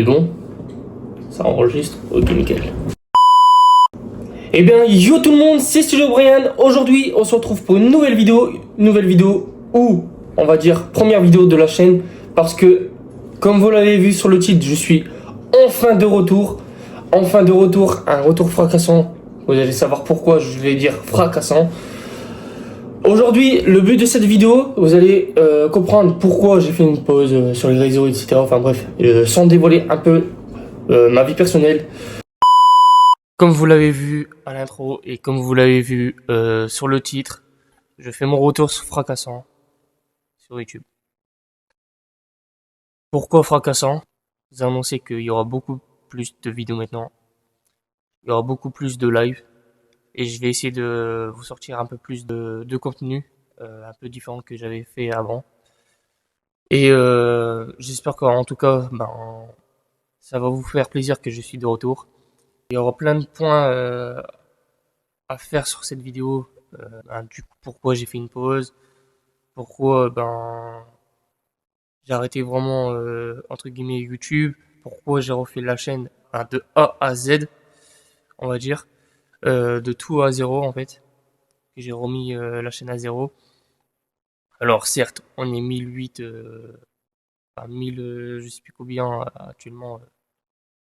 bon, ça enregistre, ok nickel. Eh bien yo tout le monde, c'est Studio Brian. Aujourd'hui on se retrouve pour une nouvelle vidéo ou on va dire première vidéo de la chaîne, parce que comme vous l'avez vu sur le titre, je suis enfin de retour, un retour fracassant. Vous allez savoir pourquoi je vais dire fracassant. Aujourd'hui, le but de cette vidéo, vous allez comprendre pourquoi j'ai fait une pause sur les réseaux, etc. Enfin bref, sans dévoiler un peu ma vie personnelle. Comme vous l'avez vu à l'intro et comme vous l'avez vu sur le titre, je fais mon retour fracassant sur YouTube. Pourquoi fracassant? Vous annoncez qu'il y aura beaucoup plus de vidéos maintenant. Il y aura beaucoup plus de live. Et je vais essayer de vous sortir un peu plus de contenu, un peu différent que j'avais fait avant. Et j'espère qu'en tout cas, ça va vous faire plaisir que je suis de retour. Il y aura plein de points à faire sur cette vidéo. Du coup, pourquoi j'ai fait une pause, pourquoi j'ai arrêté vraiment entre guillemets YouTube, pourquoi j'ai refait la chaîne de A à Z, on va dire, de tout à zéro en fait. J'ai remis la chaîne à zéro. Alors certes, on est 1008, 1000, je sais plus combien actuellement,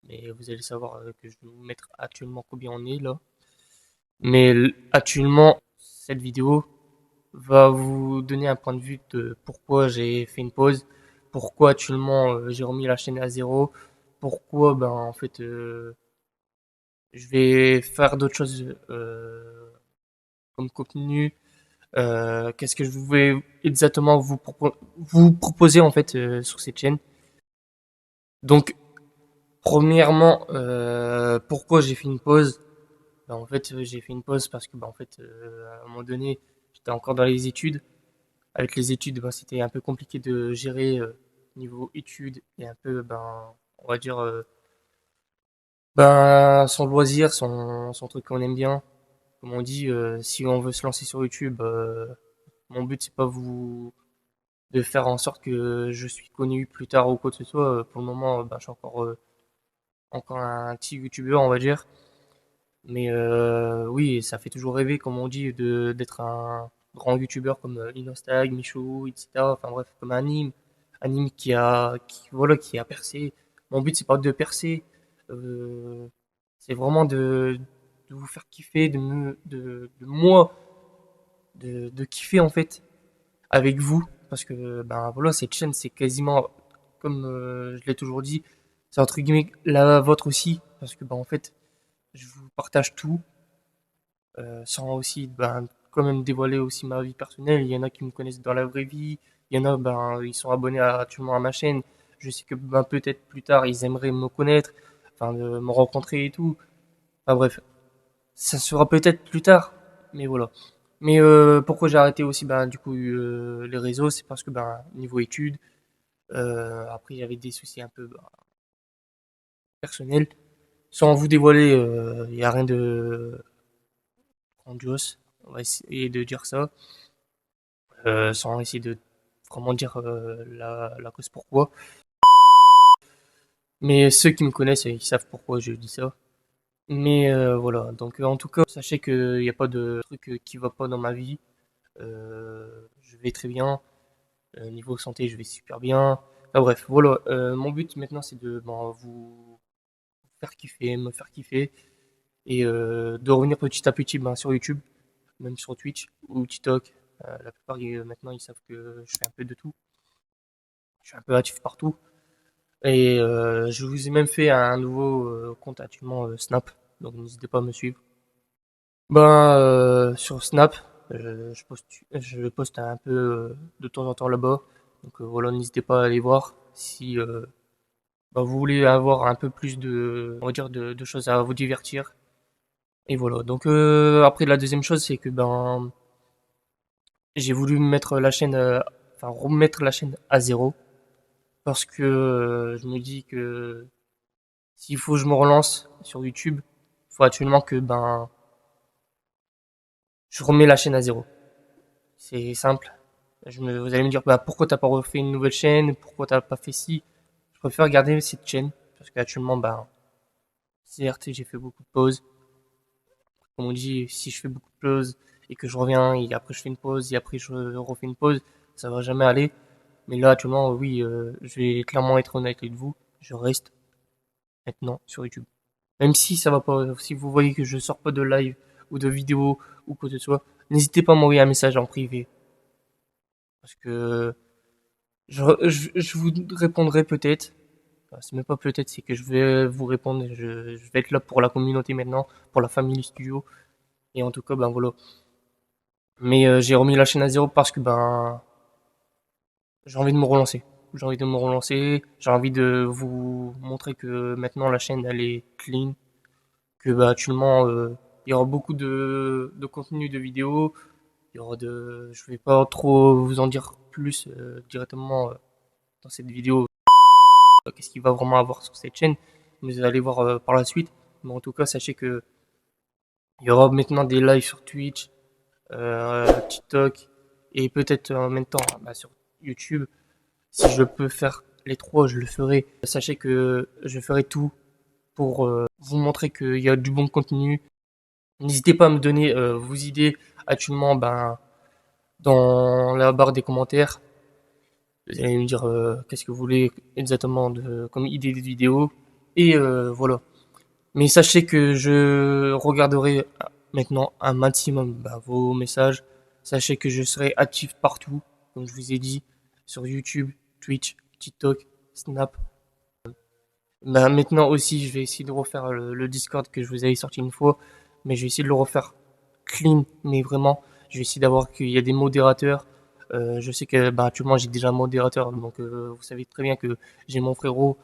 mais vous allez savoir que je vais vous mettre actuellement combien on est là. Mais actuellement, cette vidéo va vous donner un point de vue de pourquoi j'ai fait une pause, pourquoi actuellement j'ai remis la chaîne à zéro, pourquoi en fait je vais faire d'autres choses comme contenu. Qu'est-ce que je vais exactement vous proposer en fait sur cette chaîne. Donc premièrement, pourquoi j'ai fait une pause? En fait, j'ai fait une pause parce que en fait, à un moment donné, j'étais encore dans les études. Avec les études, c'était un peu compliqué de gérer niveau études et un peu, on va dire, son loisir, son truc qu'on aime bien. Comme on dit, si on veut se lancer sur YouTube, mon but c'est pas de faire en sorte que je suis connu plus tard ou quoi que ce soit. Pour le moment, je suis encore un petit youtubeur, on va dire. Mais oui, ça fait toujours rêver, comme on dit, d'être un grand youtubeur comme Inostag, Michou, etc. Enfin bref, comme Anime qui a percé. Mon but c'est pas de percer, euh, c'est vraiment de vous faire kiffer, de moi, de kiffer en fait avec vous, parce que voilà, cette chaîne c'est quasiment comme je l'ai toujours dit, c'est entre guillemets la vôtre aussi, parce que en fait je vous partage tout, sans aussi quand même dévoiler aussi ma vie personnelle. Il y en a qui me connaissent dans la vraie vie, il y en a ils sont abonnés actuellement à ma chaîne. Je sais que peut-être plus tard ils aimeraient me connaître, enfin de me rencontrer et tout. Enfin bref, ça sera peut-être plus tard, mais voilà. Mais pourquoi j'ai arrêté aussi du coup les réseaux, c'est parce que niveau études, après j'avais des soucis un peu personnels. Sans vous dévoiler, il n'y a rien de grandiose, on va essayer de dire ça, sans essayer de vraiment dire la cause pourquoi. Mais ceux qui me connaissent, ils savent pourquoi je dis ça. Mais voilà, donc en tout cas, sachez qu'il n'y a pas de truc qui va pas dans ma vie. Je vais très bien. Niveau santé, je vais super bien. Enfin, bref, voilà. Mon but maintenant, c'est de vous faire kiffer, me faire kiffer. Et de revenir petit à petit sur YouTube, même sur Twitch ou TikTok. La plupart, maintenant, ils savent que je fais un peu de tout. Je suis un peu actif partout. Et je vous ai même fait un nouveau compte actuellement Snap. Donc n'hésitez pas à me suivre. Sur Snap, je poste un peu de temps en temps là-bas. Donc voilà, n'hésitez pas à aller voir si vous voulez avoir un peu plus on va dire de choses à vous divertir. Et voilà. Donc après la deuxième chose, c'est que j'ai voulu mettre la chaîne, remettre la chaîne à zéro, parce que je me dis que s'il faut que je me relance sur YouTube, il faut actuellement que je remets la chaîne à zéro. C'est simple. Vous allez me dire pourquoi t'as pas refait une nouvelle chaîne, pourquoi t'as pas fait ci. Je préfère garder cette chaîne parce qu'actuellement, ben, certes, j'ai fait beaucoup de pauses. Comme on dit, si je fais beaucoup de pauses et que je reviens, et après je fais une pause, et après je refais une pause, ça va jamais aller. Mais là, actuellement, oui, je vais clairement être honnête avec vous. Je reste maintenant sur YouTube. Même si ça va pas, si vous voyez que je sors pas de live ou de vidéo ou quoi que ce soit, n'hésitez pas à m'envoyer un message en privé. Parce que je vous répondrai peut-être. Enfin, c'est même pas peut-être, c'est que je vais vous répondre. Je vais être là pour la communauté maintenant, pour la famille studio. Et en tout cas, ben voilà. Mais j'ai remis la chaîne à zéro parce que ben j'ai envie de me relancer. J'ai envie de me relancer. J'ai envie de vous montrer que maintenant la chaîne elle est clean. Que bah, actuellement il y aura beaucoup de contenu de vidéos. Il y aura je vais pas trop vous en dire plus directement dans cette vidéo. Qu'est-ce qu'il va vraiment avoir sur cette chaîne. Vous allez voir par la suite. Mais en tout cas, sachez que il y aura maintenant des lives sur Twitch, TikTok et peut-être en même temps bah, sur YouTube. Si je peux faire les trois, je le ferai. Sachez que je ferai tout pour vous montrer qu'il y a du bon contenu. N'hésitez pas à me donner vos idées actuellement ben, dans la barre des commentaires. Vous allez me dire qu'est-ce que vous voulez exactement comme idée de vidéo. Et voilà. Mais sachez que je regarderai maintenant un maximum bah, vos messages. Sachez que je serai actif partout, comme je vous ai dit, sur YouTube, Twitch, TikTok, Snap. Bah, maintenant aussi, je vais essayer de refaire le Discord que je vous avais sorti une fois, mais je vais essayer de le refaire clean, mais vraiment, je vais essayer d'avoir qu'il y a des modérateurs. Je sais que bah, actuellement j'ai déjà un modérateur, donc vous savez très bien que j'ai mon frérot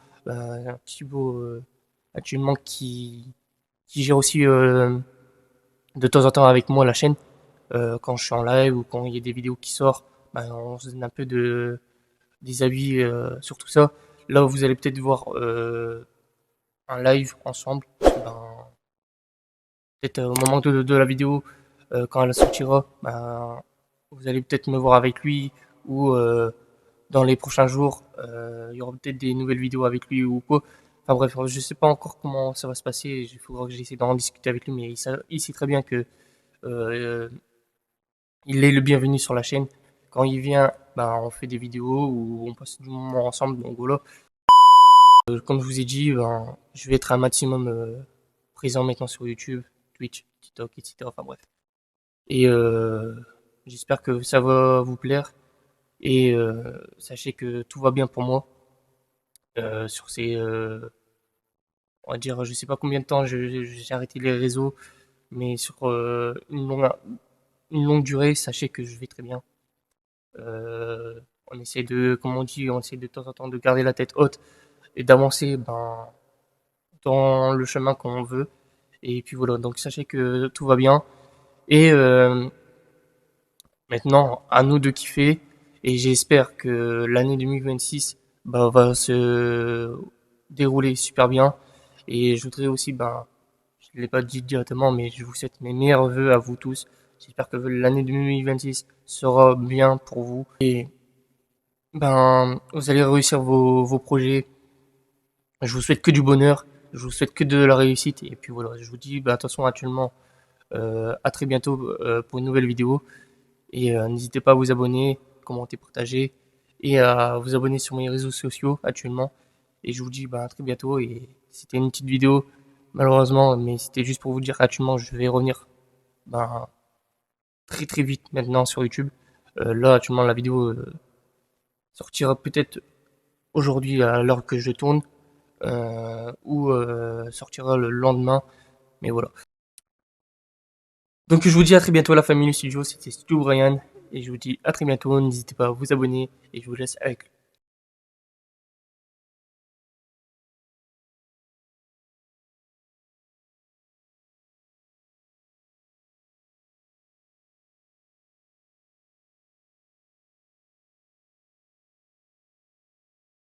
Thibaut actuellement qui gère aussi de temps en temps avec moi la chaîne. Quand je suis en live ou quand il y a des vidéos qui sortent, bah, on se donne un peu des avis sur tout ça. Là, vous allez peut-être voir un live ensemble. Ben, peut-être au moment de la vidéo, quand elle sortira, ben, vous allez peut-être me voir avec lui ou dans les prochains jours, il y aura peut-être des nouvelles vidéos avec lui ou quoi. Enfin bref, je sais pas encore comment ça va se passer. Il faudra que j'essaie d'en discuter avec lui, mais il sait très bien que euh, il est le bienvenu sur la chaîne. Quand il vient, ben, on fait des vidéos où on passe du moment ensemble. Donc voilà. Comme je vous ai dit, ben, je vais être un maximum présent maintenant sur YouTube, Twitch, TikTok, etc. Enfin bref. Et j'espère que ça va vous plaire. Et sachez que tout va bien pour moi. Sur ces, on va dire, je sais pas combien de temps j'ai arrêté les réseaux, mais sur une longue durée, sachez que je vais très bien. On essaie comme on dit, on essaie de temps en temps de garder la tête haute et d'avancer ben, dans le chemin qu'on veut. Et puis voilà, donc sachez que tout va bien. Et maintenant, à nous de kiffer. Et j'espère que l'année 2026 bah, va se dérouler super bien. Et je voudrais aussi, ben, je ne l'ai pas dit directement, mais je vous souhaite mes meilleurs vœux à vous tous. J'espère que l'année 2026 sera bien pour vous. Et ben, vous allez réussir vos projets. Je vous souhaite que du bonheur. Je vous souhaite que de la réussite. Et puis voilà, je vous dis, ben, attention actuellement, à très bientôt pour une nouvelle vidéo. Et n'hésitez pas à vous abonner, commenter, partager et à vous abonner sur mes réseaux sociaux actuellement. Et je vous dis bah, à très bientôt. Et c'était une petite vidéo, malheureusement, mais c'était juste pour vous dire qu'actuellement je vais revenir ben, très très vite maintenant sur YouTube. Là, actuellement, la vidéo sortira peut-être aujourd'hui à l'heure que je tourne ou sortira le lendemain. Mais voilà. Donc je vous dis à très bientôt la famille Studio, c'était Studio Brian et je vous dis à très bientôt, n'hésitez pas à vous abonner et je vous laisse avec